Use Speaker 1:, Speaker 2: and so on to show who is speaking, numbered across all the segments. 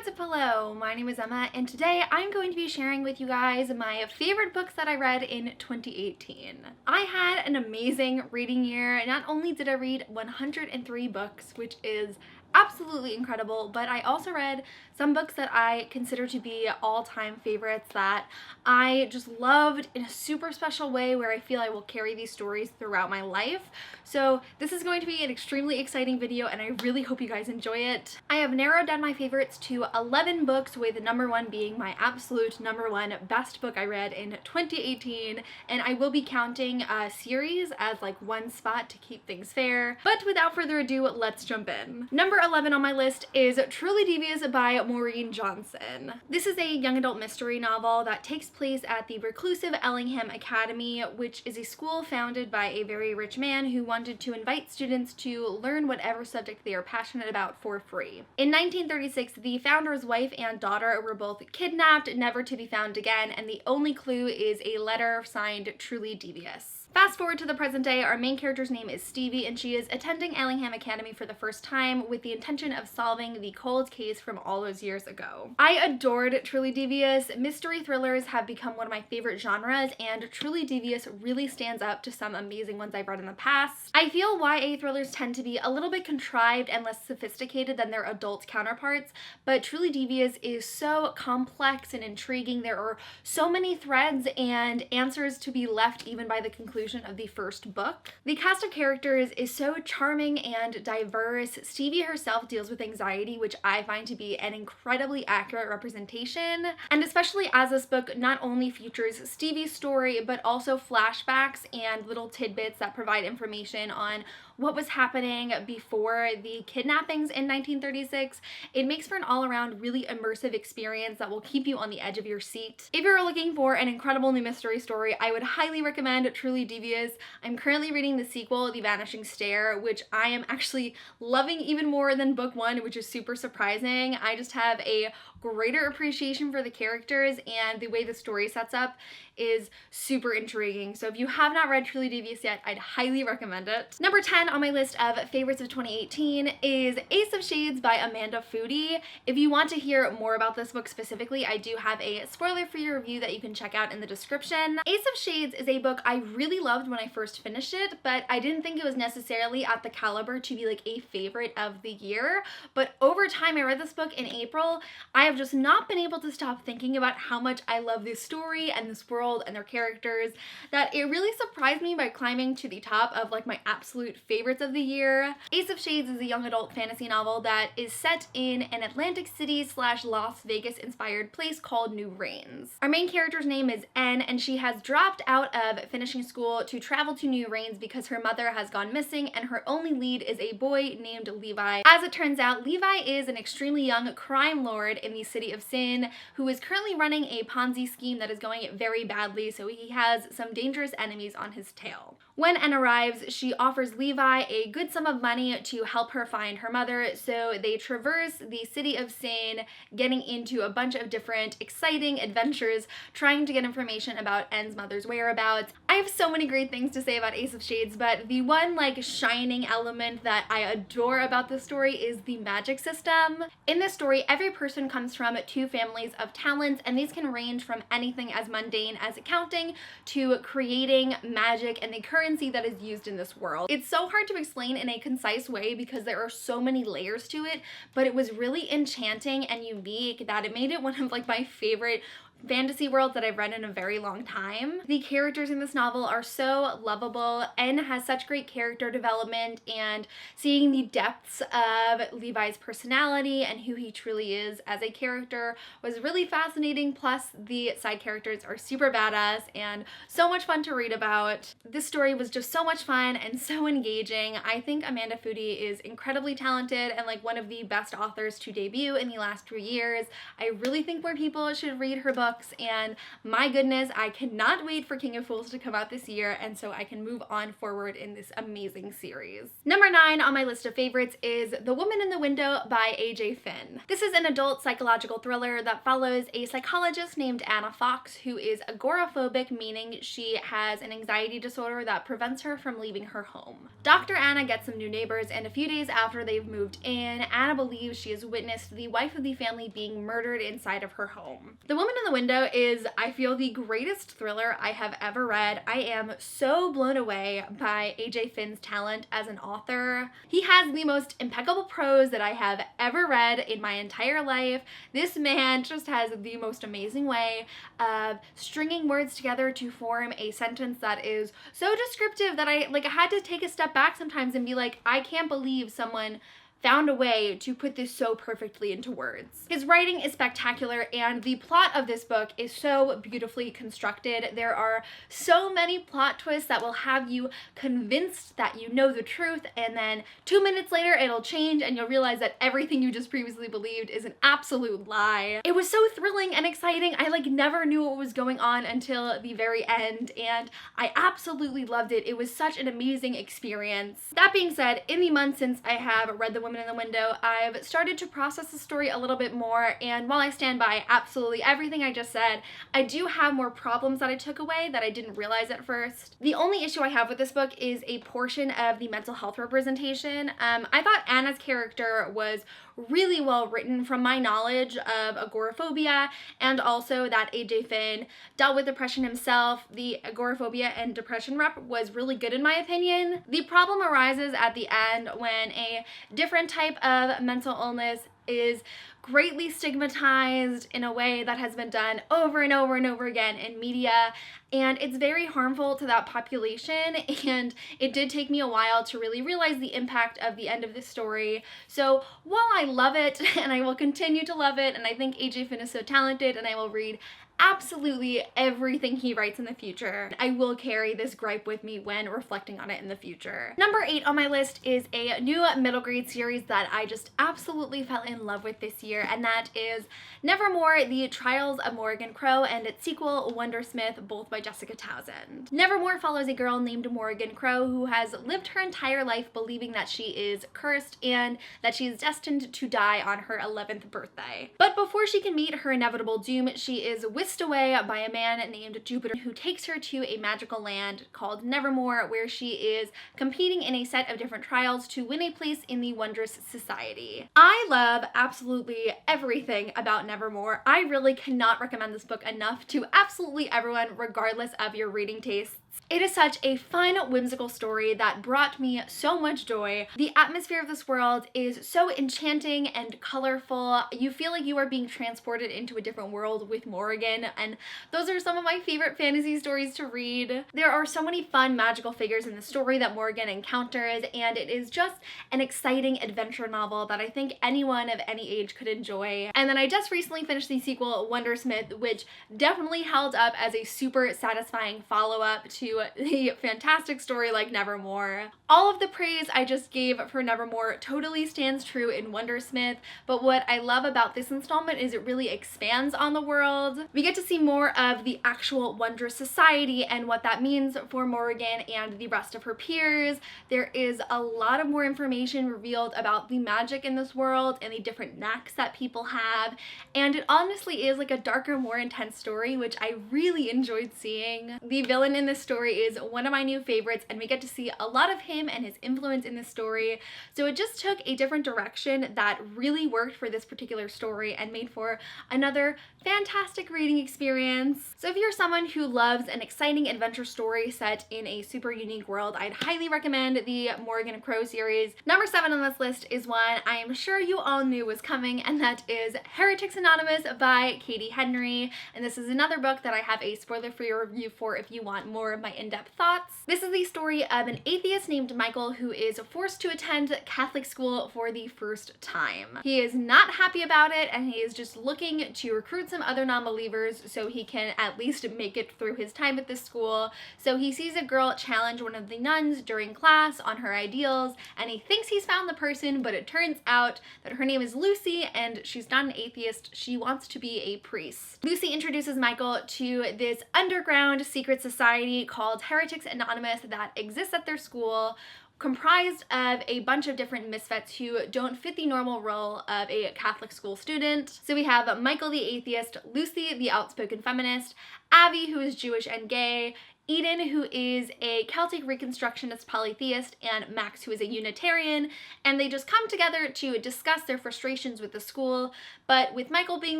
Speaker 1: what's up? Hello, my name is Emma and today I'm going to be sharing with you guys my favorite books that I read in 2018. I had an amazing reading year. Not only did I read 103 books, which is absolutely incredible, but I also read some books that I consider to be all-time favorites that I just loved in a super special way where I feel I will carry these stories throughout my life. So this is going to be an extremely exciting video and I really hope you guys enjoy it. I have narrowed down my favorites to 11 books, with number 1 being my absolute number 1 best book I read in 2018, and I will be counting a series as like one spot to keep things fair. But without further ado, let's jump in. Number 11 on my list is Truly Devious by Maureen Johnson. This is a young adult mystery novel that takes place at the reclusive Ellingham Academy, which is a school founded by a very rich man who wanted to invite students to learn whatever subject they are passionate about for free. In 1936, the founder's wife and daughter were both kidnapped, never to be found again, and the only clue is a letter signed Truly Devious. Fast forward to the present day, our main character's name is Stevie, and she is attending Ellingham Academy for the first time with the intention of solving the cold case from all those years ago. I adored Truly Devious. Mystery thrillers have become one of my favorite genres, and Truly Devious really stands up to some amazing ones I've read in the past. I feel YA thrillers tend to be a little bit contrived and less sophisticated than their adult counterparts, but Truly Devious is so complex and intriguing. There are so many threads and answers to be left even by the conclusion of the first book. The cast of characters is so charming and diverse. Stevie herself deals with anxiety, which I find to be an incredibly accurate representation. And especially as this book not only features Stevie's story, but also flashbacks and little tidbits that provide information on what was happening before the kidnappings in 1936, it makes for an all-around really immersive experience that will keep you on the edge of your seat. If you're looking for an incredible new mystery story, I would highly recommend Truly Devious. I'm currently reading the sequel, The Vanishing Stair, which I am actually loving even more than book 1, which is super surprising. I just have a greater appreciation for the characters, and the way the story sets up is super intriguing. So if you have not read Truly Devious yet, I'd highly recommend it. Number 10 on my list of favorites of 2018 is Ace of Shades by Amanda Foody. If you want to hear more about this book specifically, I do have a spoiler-free review that you can check out in the description. Ace of Shades is a book I really loved when I first finished it, but I didn't think it was necessarily at the caliber to be like a favorite of the year. But over time, I read this book in April. I have just not been able to stop thinking about how much I love this story and this world and their characters, that it really surprised me by climbing to the top of like my absolute favorites of the year. Ace of Shades is a young adult fantasy novel that is set in an Atlantic City / Las Vegas inspired place called New Rains. Our main character's name is N, and she has dropped out of finishing school to travel to New Rains because her mother has gone missing, and her only lead is a boy named Levi. As it turns out, Levi is an extremely young crime lord in the City of Sin who is currently running a Ponzi scheme that is going very badly, so he has some dangerous enemies on his tail. When N arrives, she offers Levi a good sum of money to help her find her mother, so they traverse the City of Sin, getting into a bunch of different exciting adventures, trying to get information about N's mother's whereabouts. I have so many great things to say about Ace of Shades, but the one like shining element that I adore about this story is the magic system. In this story, every person comes from 2 families of talents, and these can range from anything as mundane as accounting to creating magic and the currency that is used in this world. It's so hard to explain in a concise way because there are so many layers to it, but it was really enchanting and unique that it made it one of like my favorite fantasy worlds that I've read in a very long time. The characters in this novel are so lovable. N has such great character development, and seeing the depths of Levi's personality and who he truly is as a character was really fascinating. Plus, the side characters are super badass and so much fun to read about. This story was just so much fun and so engaging. I think Amanda Foody is incredibly talented and like one of the best authors to debut in the last few years. I really think more people should read her book. books, and my goodness, I cannot wait for King of Fools to come out this year, and so I can move on forward in this amazing series. Number 9 on my list of favorites is The Woman in the Window by A.J. Finn. This is an adult psychological thriller that follows a psychologist named Anna Fox who is agoraphobic, meaning she has an anxiety disorder that prevents her from leaving her home. Dr. Anna gets some new neighbors, and a few days after they've moved in, Anna believes she has witnessed the wife of the family being murdered inside of her home. The Woman in the Window is, I feel, the greatest thriller I have ever read. I am so blown away by A.J. Finn's talent as an author. He has the most impeccable prose that I have ever read in my entire life. This man just has the most amazing way of stringing words together to form a sentence that is so descriptive that I had to take a step back sometimes and be like, I can't believe someone found a way to put this so perfectly into words. His writing is spectacular, and the plot of this book is so beautifully constructed. There are so many plot twists that will have you convinced that you know the truth, and then 2 minutes later it'll change and you'll realize that everything you just previously believed is an absolute lie. It was so thrilling and exciting. I never knew what was going on until the very end, and I absolutely loved it. It was such an amazing experience. That being said, in the months since I have read The Woman in the Window, I've started to process the story a little bit more, and while I stand by absolutely everything I just said, I do have more problems that I took away that I didn't realize at first. The only issue I have with this book is a portion of the mental health representation. I thought Anna's character was really well written from my knowledge of agoraphobia, and also that A.J. Finn dealt with depression himself. The agoraphobia and depression rep was really good in my opinion. The problem arises at the end when a different type of mental illness is greatly stigmatized in a way that has been done over and over and over again in media, and it's very harmful to that population, and it did take me a while to really realize the impact of the end of this story. So while I love it, and I will continue to love it, and I think A.J. Finn is so talented, and I will read absolutely everything he writes in the future, I will carry this gripe with me when reflecting on it in the future. Number 8 on my list is a new middle grade series that I just absolutely fell in love with this year, and that is Nevermore, The Trials of Morrigan Crow, and its sequel, Wondersmith, both by Jessica Townsend. Nevermore follows a girl named Morrigan Crow who has lived her entire life believing that she is cursed and that she is destined to die on her 11th birthday. But before she can meet her inevitable doom, she is whisked away by a man named Jupiter who takes her to a magical land called Nevermore, where she is competing in a set of different trials to win a place in the Wondrous Society. I love absolutely everything about Nevermore. I really cannot recommend this book enough to absolutely everyone, regardless of your reading tastes. It is such a fun, whimsical story that brought me so much joy. The atmosphere of this world is so enchanting and colorful. You feel like you are being transported into a different world with Morrigan, and those are some of my favorite fantasy stories to read. There are so many fun, magical figures in the story that Morrigan encounters, and it is just an exciting adventure novel that I think anyone of any age could enjoy. And then I just recently finished the sequel, Wondersmith, which definitely held up as a super satisfying follow-up to the fantastic story like Nevermore. All of the praise I just gave for Nevermore totally stands true in Wondersmith, but what I love about this installment is it really expands on the world. We get to see more of the actual Wondrous Society and what that means for Morrigan and the rest of her peers. There is a lot of more information revealed about the magic in this world and the different knacks that people have, and it honestly is like a darker, more intense story, which I really enjoyed seeing. The villain in this story is one of my new favorites, and we get to see a lot of him and his influence in this story, so it just took a different direction that really worked for this particular story and made for another fantastic reading experience. So if you're someone who loves an exciting adventure story set in a super unique world, I'd highly recommend the Morrigan Crow series. Number 7 on this list is one I am sure you all knew was coming, and that is Heretics Anonymous by Katie Henry, and this is another book that I have a spoiler-free review for if you want more of my in-depth thoughts. This is the story of an atheist named Michael who is forced to attend Catholic school for the first time. He is not happy about it, and he is just looking to recruit some other non-believers so he can at least make it through his time at this school. So he sees a girl challenge one of the nuns during class on her ideals, and he thinks he's found the person, but it turns out that her name is Lucy, and she's not an atheist. She wants to be a priest. Lucy introduces Michael to this underground secret society called Heretics Anonymous that exists at their school, comprised of a bunch of different misfits who don't fit the normal role of a Catholic school student. So we have Michael the atheist, Lucy the outspoken feminist, Abby who is Jewish and gay, Eden, who is a Celtic Reconstructionist polytheist, and Max, who is a Unitarian, and they just come together to discuss their frustrations with the school. But with Michael being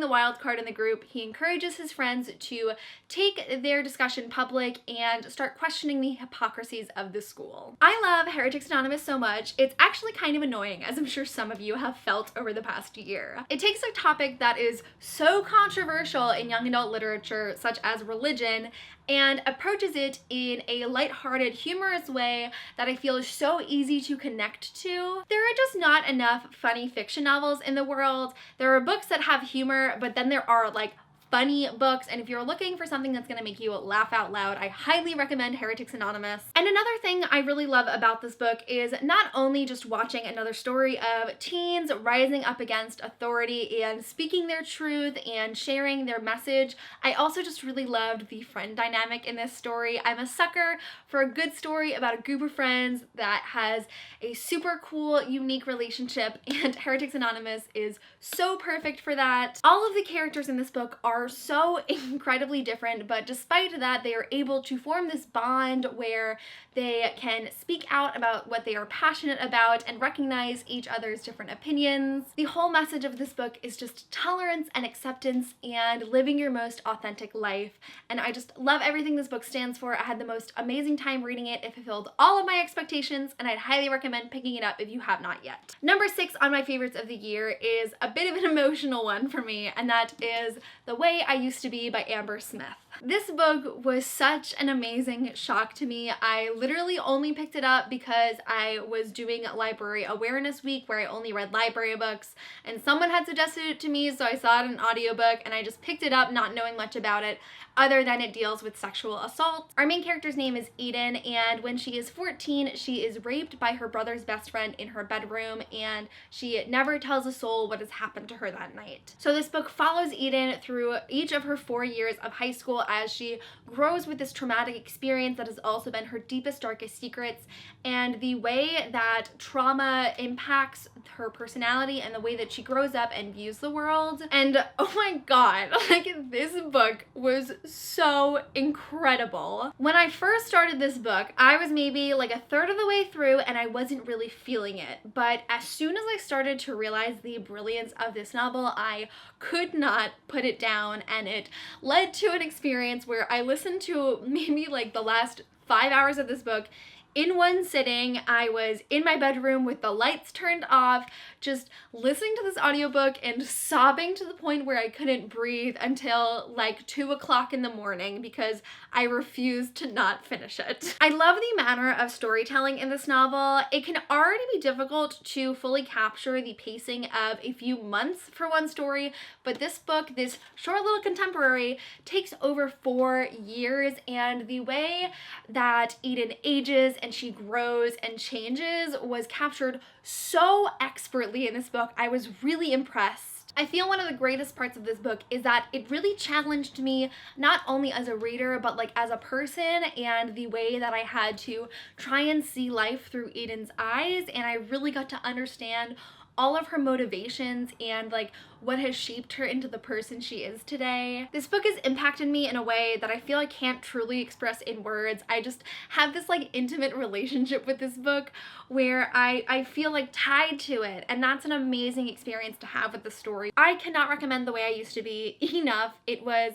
Speaker 1: the wild card in the group, he encourages his friends to take their discussion public and start questioning the hypocrisies of the school. I love Heretics Anonymous so much, it's actually kind of annoying, as I'm sure some of you have felt over the past year. It takes a topic that is so controversial in young adult literature, such as religion, and approaches it in a lighthearted, humorous way that I feel is so easy to connect to. There are just not enough funny fiction novels in the world. There are books that have humor, but then there are like funny books, and if you're looking for something that's gonna make you laugh out loud, I highly recommend Heretics Anonymous. And another thing I really love about this book is not only just watching another story of teens rising up against authority and speaking their truth and sharing their message, I also just really loved the friend dynamic in this story. I'm a sucker for a good story about a group of friends that has a super cool, unique relationship, and Heretics Anonymous is so perfect for that. All of the characters in this book are so incredibly different, but despite that, they are able to form this bond where they can speak out about what they are passionate about and recognize each other's different opinions. The whole message of this book is just tolerance and acceptance and living your most authentic life, and I just love everything this book stands for. I had the most amazing time reading it. It fulfilled all of my expectations, and I'd highly recommend picking it up if you have not yet. Number 6 on my favorites of the year is a bit of an emotional one for me, and that is The Way I Used to Be by Amber Smith. This book was such an amazing shock to me. I literally only picked it up because I was doing Library Awareness Week where I only read library books, and someone had suggested it to me, so I saw it in an audiobook and I just picked it up not knowing much about it other than it deals with sexual assault. Our main character's name is Eden, and when she is 14, she is raped by her brother's best friend in her bedroom, and she never tells a soul what has happened to her that night. So this book follows Eden through each of her 4 years of high school as she grows with this traumatic experience that has also been her deepest, darkest secrets, and the way that trauma impacts her personality and the way that she grows up and views the world. And oh my god, like, this book was so incredible. When I first started this book, I was maybe like a third of the way through and I wasn't really feeling it. But as soon as I started to realize the brilliance of this novel, I could not put it down, and it led to an experience where I listened to maybe like the last 5 hours of this book in one sitting. I was in my bedroom with the lights turned off, just listening to this audiobook and sobbing to the point where I couldn't breathe until like 2 o'clock in the morning because I refused to not finish it. I love the manner of storytelling in this novel. It can already be difficult to fully capture the pacing of a few months for one story, but this book, this short little contemporary, takes over 4 years, and the way that Eden ages and she grows and changes was captured so expertly in this book. I was really impressed. I feel one of the greatest parts of this book is that it really challenged me not only as a reader but like as a person, and the way that I had to try and see life through Eden's eyes, and I really got to understand all of her motivations and like what has shaped her into the person she is today. This book has impacted me in a way that I feel I can't truly express in words. I just have this like intimate relationship with this book where I feel like tied to it, and that's an amazing experience to have with the story. I cannot recommend The Way I Used to Be enough. It was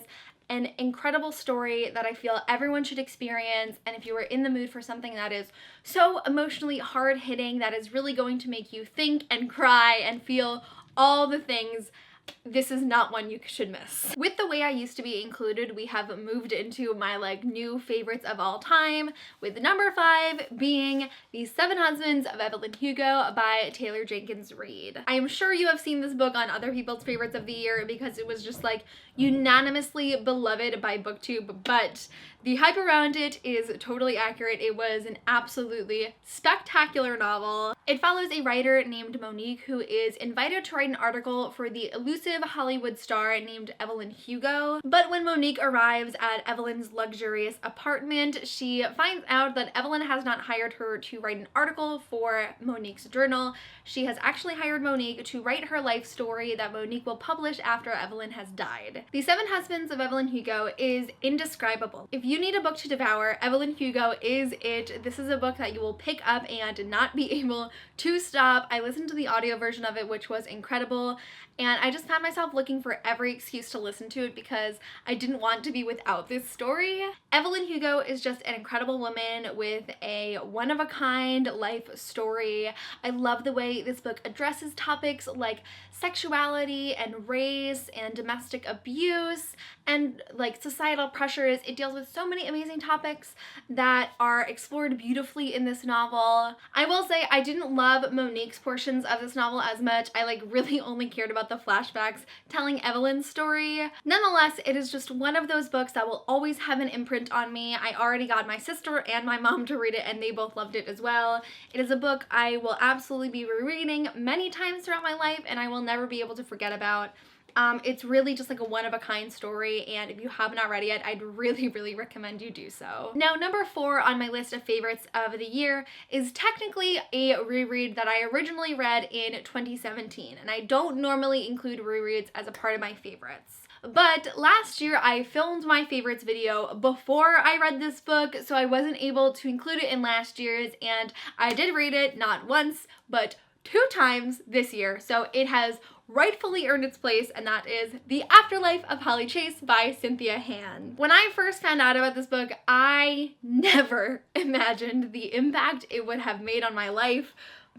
Speaker 1: an incredible story that I feel everyone should experience, and if you are in the mood for something that is so emotionally hard-hitting, that is really going to make you think and cry and feel all the things, this is not one you should miss. With The Way I Used to Be included, we have moved into my like new favorites of all time, with number 5 being The 7 Husbands of Evelyn Hugo by Taylor Jenkins Reid. I am sure you have seen this book on other people's favorites of the year because it was just like unanimously beloved by BookTube, but the hype around it is totally accurate. It was an absolutely spectacular novel. It follows a writer named Monique who is invited to write an article for the elusive Hollywood star named Evelyn Hugo. But when Monique arrives at Evelyn's luxurious apartment, she finds out that Evelyn has not hired her to write an article for Monique's journal. She has actually hired Monique to write her life story that Monique will publish after Evelyn has died. The 7 Husbands of Evelyn Hugo is indescribable. If you need a book to devour, Evelyn Hugo is it. This is a book that you will pick up and not be able to stop. I listened to the audio version of it, which was incredible, and I just found myself looking for every excuse to listen to it because I didn't want to be without this story. Evelyn Hugo is just an incredible woman with a one-of-a-kind life story. I love the way this book addresses topics like sexuality and race and domestic abuse and like societal pressures. It deals with so many amazing topics that are explored beautifully in this novel. I will say I didn't love Monique's portions of this novel as much. I like really only cared about the flashbacks telling Evelyn's story. Nonetheless, it is just one of those books that will always have an imprint on me. I already got my sister and my mom to read it and they both loved it as well. It is a book I will absolutely be rereading many times throughout my life and I will never be able to forget about. It's really just like a one-of-a-kind story, and if you have not read it yet, I'd really recommend you do so. Now, number 4 on my list of favorites of the year is technically a reread that I originally read in 2017, and I don't normally include rereads as a part of my favorites. But last year I filmed my favorites video before I read this book, so I wasn't able to include it in last year's, and I did read it not once, but 2 times this year, so it has rightfully earned its place, and that is The Afterlife of Holly Chase by Cynthia Hand. When I first found out about this book, I never imagined the impact it would have made on my life,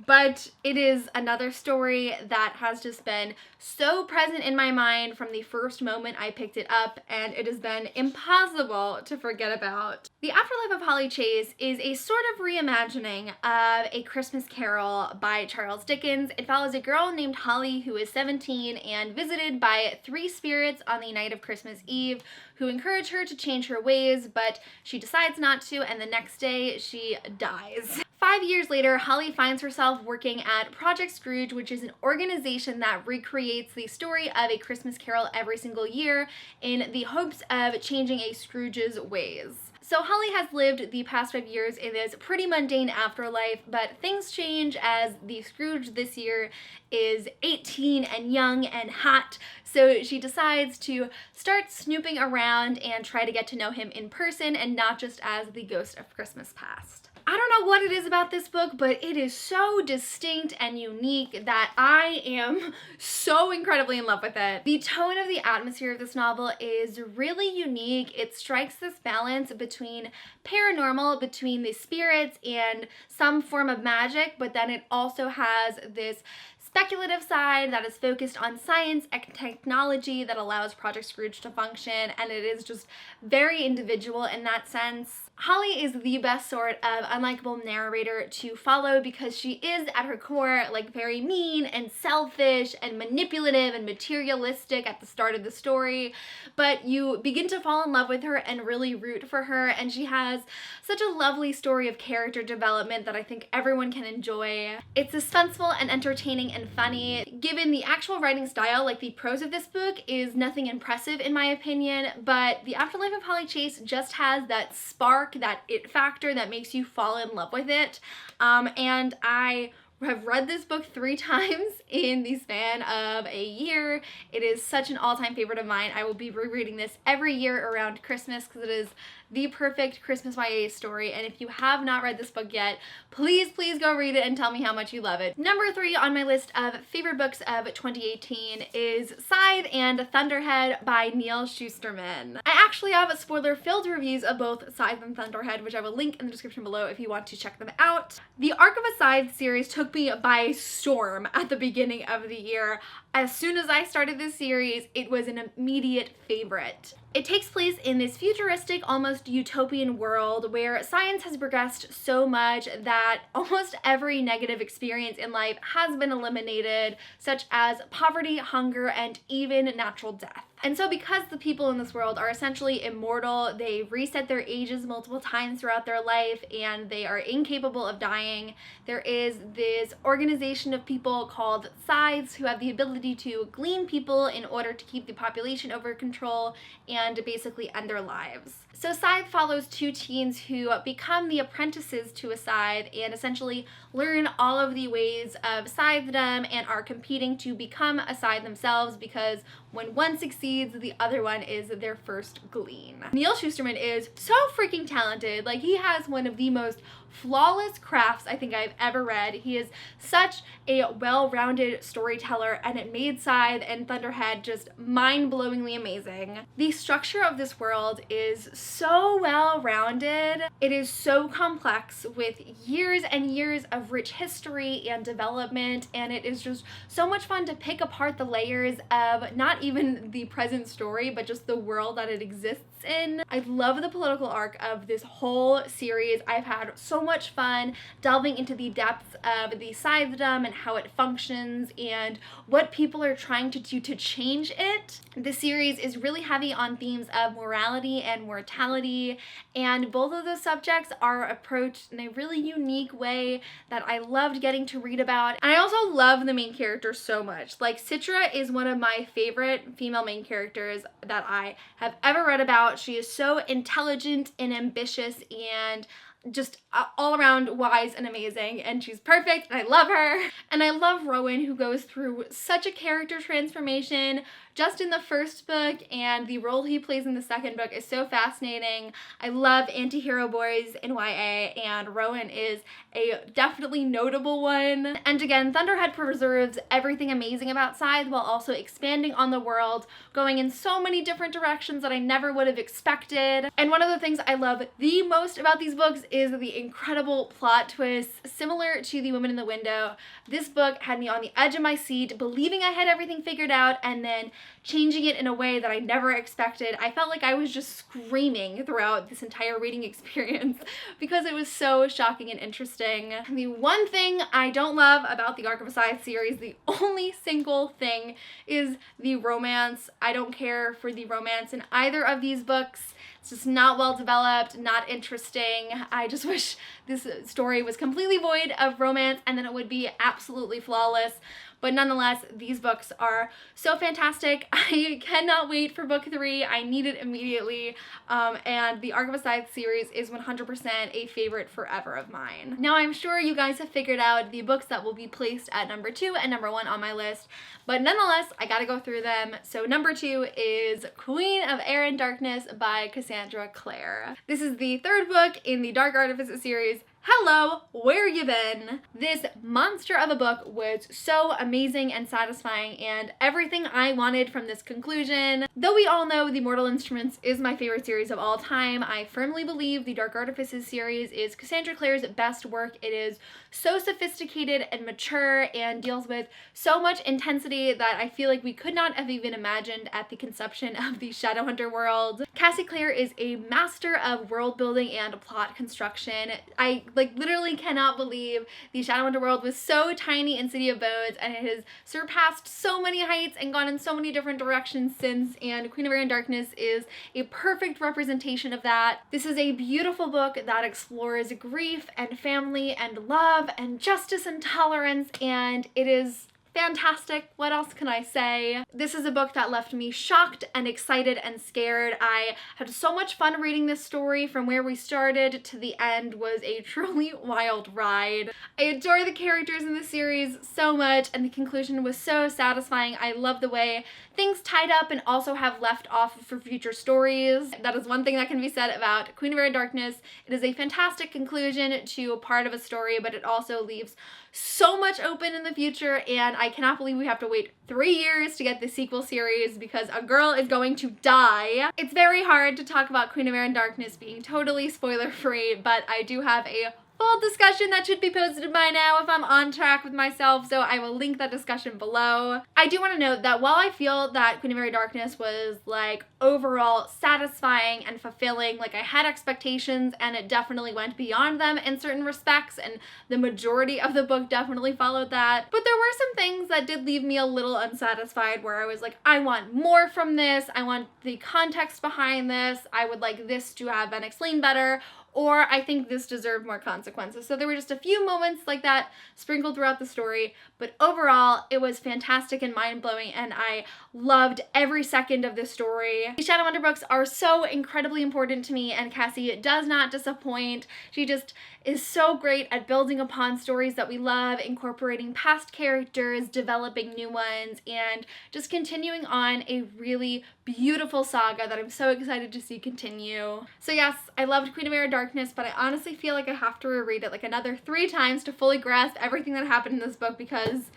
Speaker 1: but it is another story that has just been so present in my mind from the first moment I picked it up, and it has been impossible to forget about. The Afterlife of Holly Chase is a sort of reimagining of A Christmas Carol by Charles Dickens. It follows a girl named Holly who is 17 and visited by 3 spirits on the night of Christmas Eve who encourage her to change her ways, but she decides not to, and the next day she dies. 5 years later, Holly finds herself working at Project Scrooge, which is an organization that recreates the story of A Christmas Carol every single year in the hopes of changing a Scrooge's ways. So Holly has lived the past 5 years in this pretty mundane afterlife, but things change as the Scrooge this year is 18 and young and hot, so she decides to start snooping around and try to get to know him in person and not just as the ghost of Christmas past. I don't know what it is about this book, but it is so distinct and unique that I am so incredibly in love with it. The tone of the atmosphere of this novel is really unique. It strikes this balance between paranormal, between the spirits and some form of magic, but then it also has this speculative side that is focused on science and technology that allows Project Scrooge to function, and it is just very individual in that sense. Holly is the best sort of unlikable narrator to follow because she is at her core like very mean and selfish and manipulative and materialistic at the start of the story, but you begin to fall in love with her and really root for her, and she has such a lovely story of character development that I think everyone can enjoy. It's suspenseful and entertaining and funny. Given the actual writing style, like the prose of this book is nothing impressive in my opinion, but The Afterlife of Holly Chase just has that spark, that it factor that makes you fall in love with it. And I have read this book 3 times in the span of a year. It is such an all-time favorite of mine. I will be rereading this every year around Christmas because it is the perfect Christmas YA story, and if you have not read this book yet, please go read it and tell me how much you love it. Number 3 on my list of favorite books of 2018 is Scythe and Thunderhead by Neil Shusterman. I actually have spoiler-filled reviews of both Scythe and Thunderhead, which I will link in the description below if you want to check them out. The Arc of a Scythe series took took me by storm at the beginning of the year. As soon as I started this series, it was an immediate favorite. It takes place in this futuristic, almost utopian world where science has progressed so much that almost every negative experience in life has been eliminated, such as poverty, hunger, and even natural death. And so because the people in this world are essentially immortal, they reset their ages multiple times throughout their life, and they are incapable of dying, there is this organization of people called scythes who have the ability to glean people in order to keep the population under control and basically end their lives. So Scythe follows two teens who become the apprentices to a scythe and essentially learn all of the ways of scythedom and are competing to become a scythe themselves, because when one succeeds, the other one is their first glean. Neil Shusterman is so freaking talented. Like, he has one of the most flawless crafts I think I've ever read. He is such a well-rounded storyteller, and it made Scythe and Thunderhead just mind-blowingly amazing. The structure of this world is so well-rounded. It is so complex with years and years of rich history and development, and it is just so much fun to pick apart the layers of not even the present story, but just the world that it exists in. I love the political arc of this whole series. I've had so much fun delving into the depths of the scythedom and how it functions and what people are trying to do to change it. The series is really heavy on themes of morality and mortality, and both of those subjects are approached in a really unique way that I loved getting to read about. And I also love the main character so much. Like, Citra is one of my favorite female main characters that I have ever read about. She is so intelligent and ambitious and just all around wise and amazing, and she's perfect, and I love her. And I love Rowan, who goes through such a character transformation just in the first book, and the role he plays in the second book is so fascinating. I love anti-hero boys in YA, and Rowan is a definitely notable one. And again, Thunderhead preserves everything amazing about Scythe while also expanding on the world, going in so many different directions that I never would have expected. And one of the things I love the most about these books is the incredible plot twists. Similar to The Woman in the Window, this book had me on the edge of my seat, believing I had everything figured out, and then changing it in a way that I never expected. I felt like I was just screaming throughout this entire reading experience because it was so shocking and interesting. The one thing I don't love about the Arc of a Scythe series, the only single thing, is the romance. I don't care for the romance in either of these books. It's just not well developed, not interesting. I just wish this story was completely void of romance, and then it would be absolutely flawless. But nonetheless, these books are so fantastic. I cannot wait for book 3. I need it immediately. And the Arc of a Scythe series is 100% a favorite forever of mine. Now, I'm sure you guys have figured out the books that will be placed at number 2 and number 1 on my list, but nonetheless, I gotta go through them. So number 2 is Queen of Air and Darkness by Cassandra Clare. This is the third book in the Dark Artifices series. Hello, where you been? This monster of a book was so amazing and satisfying, and everything I wanted from this conclusion. Though we all know The Mortal Instruments is my favorite series of all time, I firmly believe the Dark Artifices series is Cassandra Clare's best work. It is so sophisticated and mature and deals with so much intensity that I feel like we could not have even imagined at the conception of the Shadowhunter world. Cassie Clare is a master of world building and plot construction. I literally cannot believe the Shadowhunter world was so tiny in City of Bones, and it has surpassed so many heights and gone in so many different directions since, and Queen of Air and Darkness is a perfect representation of that. This is a beautiful book that explores grief and family and love and justice and tolerance, and it is fantastic. What else can I say? This is a book that left me shocked and excited and scared. I had so much fun reading this story. From where we started to the end was a truly wild ride. I adore the characters in the series so much, and the conclusion was so satisfying. I love the way things tied up and also have left off for future stories. That is one thing that can be said about Queen of Air and Darkness. It is a fantastic conclusion to a part of a story, but it also leaves so much open in the future, and I cannot believe we have to wait 3 years to get the sequel series because a girl is going to die. It's very hard to talk about Queen of Air and Darkness being totally spoiler free, but I do have a full discussion that should be posted by now if I'm on track with myself, so I will link that discussion below. I do want to note that while I feel that Queen of Mary Darkness was like overall satisfying and fulfilling, like I had expectations and it definitely went beyond them in certain respects, and the majority of the book definitely followed that. But there were some things that did leave me a little unsatisfied where I was like, I want more from this, I want the context behind this, I would like this to have been explained better, or I think this deserved more consequences. So there were just a few moments like that sprinkled throughout the story, but overall it was fantastic and mind-blowing, and I loved every second of this story. These Shadowhunter books are so incredibly important to me, and Cassie does not disappoint. She just is so great at building upon stories that we love, incorporating past characters, developing new ones, and just continuing on a really beautiful saga that I'm so excited to see continue. So yes, I loved Queen of Mary Darkness, but I honestly feel like I have to reread it like another 3 times to fully grasp everything that happened in this book, because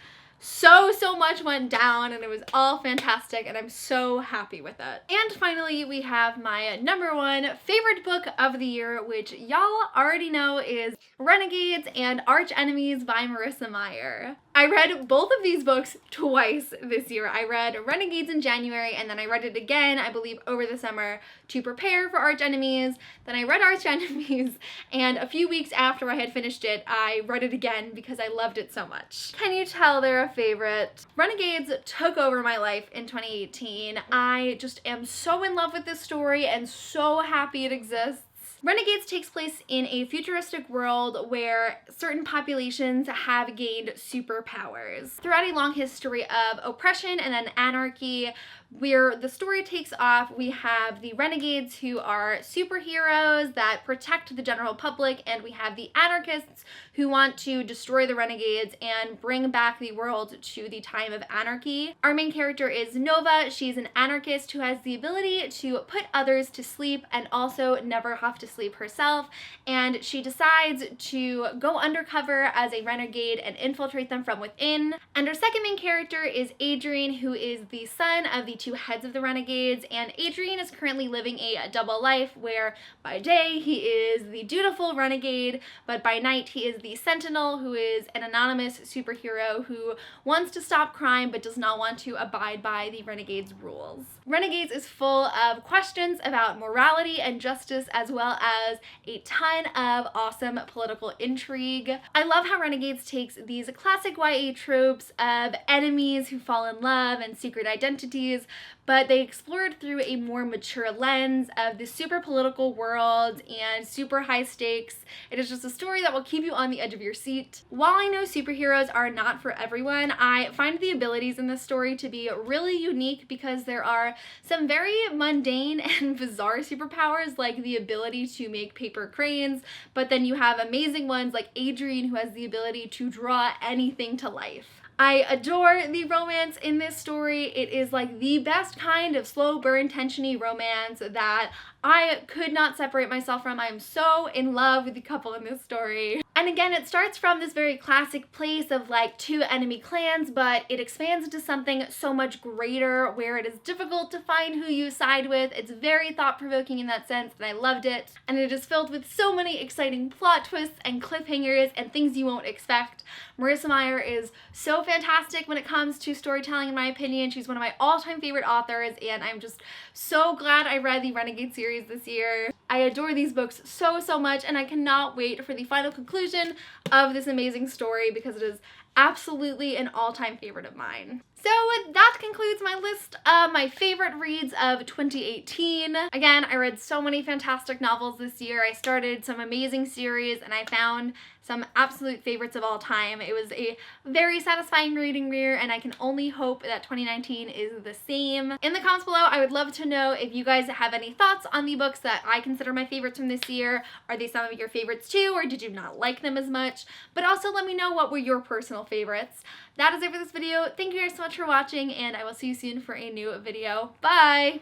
Speaker 1: so much went down and it was all fantastic, and I'm so happy with it. And finally, we have my #1 favorite book of the year, which y'all already know is Renegades and Arch Enemies by Marissa Meyer. I read both of these books twice this year. I read Renegades in January, and then I read it again, I believe, over the summer to prepare for Arch Enemies. Then I read Arch Enemies, and a few weeks after I had finished it, I read it again because I loved it so much. Can you tell they're a favorite? Renegades took over my life in 2018. I just am so in love with this story and so happy it exists. Renegades takes place in a futuristic world where certain populations have gained superpowers. Throughout a long history of oppression and then anarchy, where the story takes off, we have the Renegades, who are superheroes that protect the general public, and we have the anarchists who want to destroy the Renegades and bring back the world to the time of anarchy. Our main character is Nova. She's an anarchist who has the ability to put others to sleep and also never have to sleep herself, and she decides to go undercover as a renegade and infiltrate them from within. And our second main character is Adrian, who is the son of the 2 heads of the Renegades, and Adrian is currently living a double life where by day he is the dutiful renegade, but by night he is the Sentinel, who is an anonymous superhero who wants to stop crime but does not want to abide by the Renegades' rules. Renegades is full of questions about morality and justice, as well as a ton of awesome political intrigue. I love how Renegades takes these classic YA tropes of enemies who fall in love and secret identities, but they explore it through a more mature lens of the super political world and super high stakes. It is just a story that will keep you on the edge of your seat. While I know superheroes are not for everyone, I find the abilities in this story to be really unique because there are some very mundane and bizarre superpowers, like the ability to make paper cranes, but then you have amazing ones like Adrian, who has the ability to draw anything to life. I adore the romance in this story. It is like the best kind of slow burn tensiony romance that I could not separate myself from. I am so in love with the couple in this story. And again, it starts from this very classic place of like 2 enemy clans, but it expands into something so much greater where it is difficult to find who you side with. It's very thought-provoking in that sense, and I loved it. And it is filled with so many exciting plot twists and cliffhangers and things you won't expect. Marissa Meyer is so fantastic when it comes to storytelling, in my opinion. She's one of my all-time favorite authors, and I'm just so glad I read the Renegade series this year. I adore these books so much, and I cannot wait for the final conclusion of this amazing story because it is absolutely an all-time favorite of mine. So that concludes my list of my favorite reads of 2018. Again, I read so many fantastic novels this year. I started some amazing series, and I found some absolute favorites of all time. It was a very satisfying reading year, and I can only hope that 2019 is the same. In the comments below, I would love to know if you guys have any thoughts on the books that I consider my favorites from this year. Are they some of your favorites too, or did you not like them as much? But also let me know what were your personal favorites. That is it for this video. Thank you guys so much for watching, and I will see you soon for a new video. Bye!